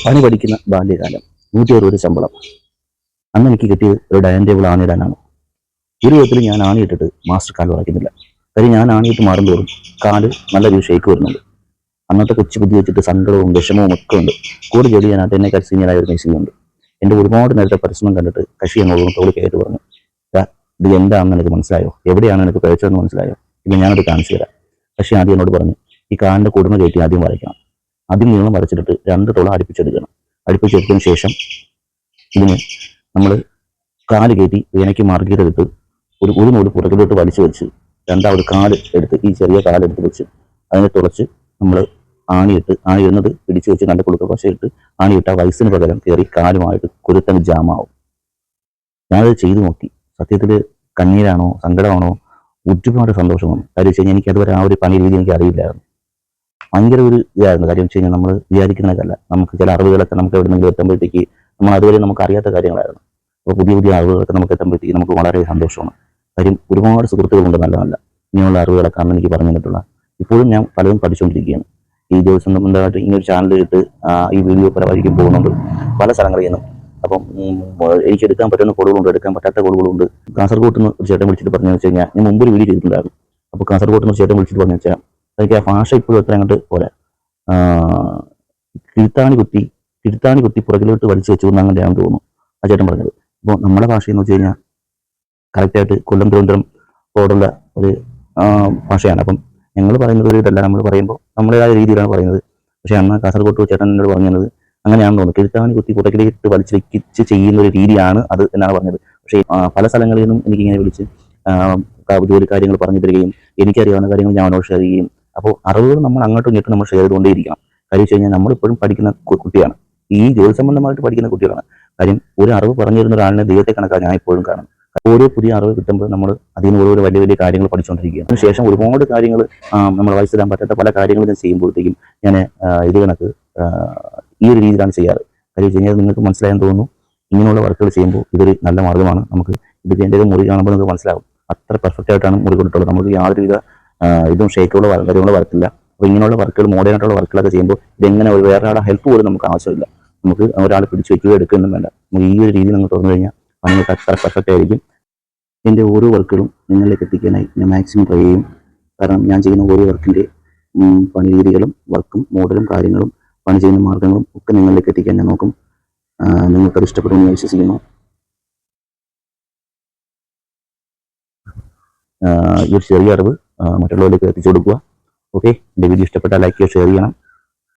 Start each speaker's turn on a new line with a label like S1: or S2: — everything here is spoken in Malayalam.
S1: പണി പഠിക്കുന്ന ബാല്യകാലം, 160 ശമ്പളം. അന്ന് എനിക്ക് കിട്ടിയത് ഒരു ഡൈനിങ് ടേബിൾ ആണിയിടാനാണ്. ഒരു വിധത്തിൽ ഞാൻ ആണിയിട്ടിട്ട് മാസ്റ്റർ കാല് വായിക്കുന്നില്ല. കാര്യം ഞാൻ ആണിയിട്ട് മാറുന്തോറും കാല് നല്ല രീതിയിൽ ഷേക്ക് വരുന്നുണ്ട്. അന്നത്തെ കൊച്ചു ബുദ്ധി വെച്ചിട്ട് സങ്കടവും വിഷമവും ഒക്കെ ഉണ്ട്. കൂടെ ജോലി ചെയ്യാനായിട്ട് എന്നെ സീനിയറായ ഒരു മെസ്സിയുണ്ട്. എൻ്റെ ഒരുപാട് നേരത്തെ പരിശ്രമം കണ്ടിട്ട് കക്ഷി എന്നോട് തോളി കയറ്റി പറഞ്ഞു, ഇത് എന്താണെന്ന് എനിക്ക് മനസ്സിലായോ, എവിടെയാണ് എനിക്ക് പിഴച്ചതെന്ന് മനസ്സിലായോ, ഇല്ല ഞാനത് കാണിച്ചു തരാം. കക്ഷി ആദ്യം എന്നോട് പറഞ്ഞു, ഈ കാലിൻ്റെ കുടുമ കയറ്റി ആദ്യം വരയ്ക്കണം. ആദ്യം നീളം വരച്ചിട്ട് 2 തുള അടുപ്പിച്ചെടുക്കണം. അടുപ്പിച്ചെടുത്തതിന് ശേഷം ഇതിന് നമ്മൾ കാല് കയറ്റി വേനയ്ക്ക് മാർഗീരെടുത്ത് ഒരു നൂല് പുറകിലോട്ട് വലിച്ചു വെച്ച് രണ്ടാമത് കാല് എടുത്ത് ഈ ചെറിയ കാലെടുത്ത് വെച്ച് അതിനെ തുളച്ച് നമ്മൾ ആണി എന്നത് പിടിച്ചു വെച്ച് നല്ല കുളുക്ക പശയിട്ട് ആണിയിട്ട വയസ്സിന് പകരം കയറി കാലുമായിട്ട് കുരുത്തൻ ജാമാവും. ഞാനത് ചെയ്തു നോക്കി. സത്യത്തിൽ കണ്ണീരാണോ സങ്കടമാണോ ഒരുപാട് സന്തോഷമാണ്. കാര്യം വെച്ച് കഴിഞ്ഞാൽ എനിക്ക് അതുവരെ ആ ഒരു പണി രീതി എനിക്ക് അറിയില്ലായിരുന്നു. ഭയങ്കര ഒരു ഇതായിരുന്നു. കാര്യം വെച്ച് കഴിഞ്ഞാൽ നമ്മൾ വിചാരിക്കുന്നതല്ല, നമുക്ക് ചില അറിവുകളൊക്കെ നമുക്ക് എവിടെ നിന്ന് എത്തുമ്പോഴത്തേക്ക് നമ്മൾ അതുവരെ നമുക്ക് അറിയാത്ത കാര്യങ്ങളായിരുന്നു. അപ്പോൾ പുതിയ പുതിയ അറിവുകളൊക്കെ നമുക്ക് എത്തുമ്പോഴത്തേക്ക് നമുക്ക് വളരെ സന്തോഷമാണ്. കാര്യം ഒരുപാട് സുഹൃത്തുക്കളുണ്ട് നല്ല നല്ല ഇങ്ങനെയുള്ള അറിവുകളൊക്കെ അന്ന് എനിക്ക് പറഞ്ഞു തന്നിട്ടുള്ള. ഇപ്പോഴും ഞാൻ പലതും പഠിച്ചുകൊണ്ടിരിക്കുകയാണ്. ഈ ദിവസം സംബന്ധമായിട്ട് ഇങ്ങനൊരു ചാനൽ ഇട്ട് ഈ വീഡിയോ പരമായിരിക്കും പോകുന്നുണ്ട് പല സ്ഥലങ്ങളിൽ നിന്നും. അപ്പം എനിക്ക് എടുക്കാൻ പറ്റുന്ന കോളുകളുണ്ട്, എടുക്കാൻ പറ്റാത്ത കോളുകളുണ്ട്. കാസർഗോഡ് നിന്ന് ഒരു ചേട്ടൻ വിളിച്ചിട്ട് പറഞ്ഞു വെച്ച് കഴിഞ്ഞാൽ ഞാൻ മുമ്പൊരു വീഡിയോ ചെയ്തിട്ടുണ്ടായിരുന്നു. അപ്പോൾ കാസർഗോഡ് നിന്ന് ഒരു ചേട്ടൻ വിളിച്ചിട്ട് പറഞ്ഞു വെച്ചാൽ എനിക്ക് ആ ഭാഷ ഇപ്പോഴും എത്ര അങ്ങോട്ട് പോലെ കിഴുത്താണി കുത്തി പുറകിലോട്ട് വലിച്ചു വെച്ചു എന്ന് അങ്ങനെയാണെന്ന് തോന്നുന്നു ആ ചേട്ടൻ പറഞ്ഞത്. അപ്പോൾ നമ്മുടെ ഭാഷയെന്ന് വെച്ച് കഴിഞ്ഞാൽ കറക്റ്റായിട്ട് കൊല്ലം തിരുവനന്തപുരം റോഡുള്ള ഒരു ഭാഷയാണ്. അപ്പം ഞങ്ങൾ പറയുന്നത് ഒരു ഇതല്ല, നമ്മൾ പറയുമ്പോൾ നമ്മുടേതായ രീതിയിലാണ് പറയുന്നത്. പക്ഷേ അന്ന് കാസർഗോഡ് ചേട്ടൻ എന്നോട് പറഞ്ഞത് അങ്ങനെയാണെന്ന് തോന്നുന്നു, കിഴുത്താണി കുത്തി പുറകിലേക്ക് വലിച്ചു വെക്കിച്ച് ചെയ്യുന്ന ഒരു രീതിയാണ് അത് എന്നാണ് പറഞ്ഞത്. പക്ഷേ പല സ്ഥലങ്ങളിൽ നിന്നും എനിക്കിങ്ങനെ വിളിച്ച് ജോലി കാര്യങ്ങൾ പറഞ്ഞു തരികയും എനിക്കറിയാവുന്ന കാര്യങ്ങൾ ഞാൻ അവനോട് ഷെയർ ചെയ്യുകയും, അപ്പോൾ അറിവുകൾ നമ്മൾ അങ്ങോട്ടും ഇങ്ങോട്ടും നമ്മൾ ഷെയർ ചെയ്തുകൊണ്ടേയിരിക്കണം. കാര്യം വെച്ച് കഴിഞ്ഞാൽ നമ്മളിപ്പോഴും പഠിക്കുന്ന കുട്ടിയാണ്, ഈ ജോലി സംബന്ധമായിട്ട് പഠിക്കുന്ന കുട്ടികളാണ്. കാര്യം ഒരു അറിവ് പറഞ്ഞു തരുന്ന ഒരാളിനെ ദൈവത്തെ കണക്കാണ് ഞാൻ ഇപ്പോഴും കാണുന്നത്. ഓരോ പുതിയ അറിവ് കിട്ടുമ്പോൾ നമ്മൾ അതിന് ഓരോ വലിയ വലിയ കാര്യങ്ങൾ പഠിച്ചുകൊണ്ടിരിക്കുകയാണ്. അതിനുശേഷം ഒരുപാട് കാര്യങ്ങൾ നമ്മൾ വഹിച്ചിടാൻ പറ്റാത്ത പല കാര്യങ്ങളും ഞാൻ ചെയ്യുമ്പോഴത്തേക്കും ഞാൻ ഇത് കണക്ക് ഈ ഒരു രീതിയിലാണ് ചെയ്യാറ്. കാര്യം വെച്ച് കഴിഞ്ഞാൽ നിങ്ങൾക്ക് മനസ്സിലായെന്ന് തോന്നുന്നു. ഇങ്ങനെയുള്ള വർക്കുകൾ ചെയ്യുമ്പോൾ ഇതൊരു നല്ല മാർഗ്ഗമാണ്. നമുക്ക് ഇത് എൻ്റെ മുറി കാണുമ്പോൾ നിങ്ങൾക്ക് മനസ്സിലാവും അത്ര പെർഫെക്റ്റ് ആയിട്ടാണ് മുറി കൊണ്ടിട്ടുള്ളത്. നമുക്ക് യാതൊരുവിധ ഇതും ഷേക്കുള്ള കാര്യങ്ങളോ വരത്തില്ല. അപ്പോൾ ഇങ്ങനെയുള്ള വർക്കുകൾ മോഡേൺ ആയിട്ടുള്ള വർക്കുകളൊക്കെ ചെയ്യുമ്പോൾ ഇതെങ്ങനെ വേറെ ആളുടെ ഹെൽപ്പ് പോലും നമുക്ക് ആവശ്യമില്ല. നമുക്ക് ഒരാൾ പിടിച്ച് വയ്ക്കുകയോ എടുക്കുകയൊന്നും വേണ്ട. നമുക്ക് ഈ ഒരു രീതി നമ്മൾ തുറന്നു കഴിഞ്ഞാൽ പണിയൊക്കെ അത്ര പെർഫെക്റ്റ് ആയിരിക്കും. എൻ്റെ ഓരോ വർക്കുകളും നിങ്ങളിലേക്ക് എത്തിക്കാനായി ഞാൻ മാക്സിമം ട്രൈ ചെയ്യും. കാരണം ഞാൻ ചെയ്യുന്ന ഓരോ വർക്കിൻ്റെ പണി രീതികളും വർക്കും മോഡലും കാര്യങ്ങളും പണി ചെയ്യുന്ന മാർഗ്ഗങ്ങളും ഒക്കെ നിങ്ങളിലേക്ക് എത്തിക്കാൻ ഞാൻ നോക്കും. നിങ്ങൾക്കത് ഇഷ്ടപ്പെടുമെന്ന് ഞാൻ വിശ്വസിക്കുന്നു. ഈ ഒരു ചെറിയ അറിവ് മറ്റുള്ളവരിലേക്ക് എത്തിച്ചു കൊടുക്കുക. ഓക്കെ, എൻ്റെ വീഡിയോ ഇഷ്ടപ്പെട്ടാൽ ലൈക്ക് ചെയ്യുക, ഷെയർ ചെയ്യണം.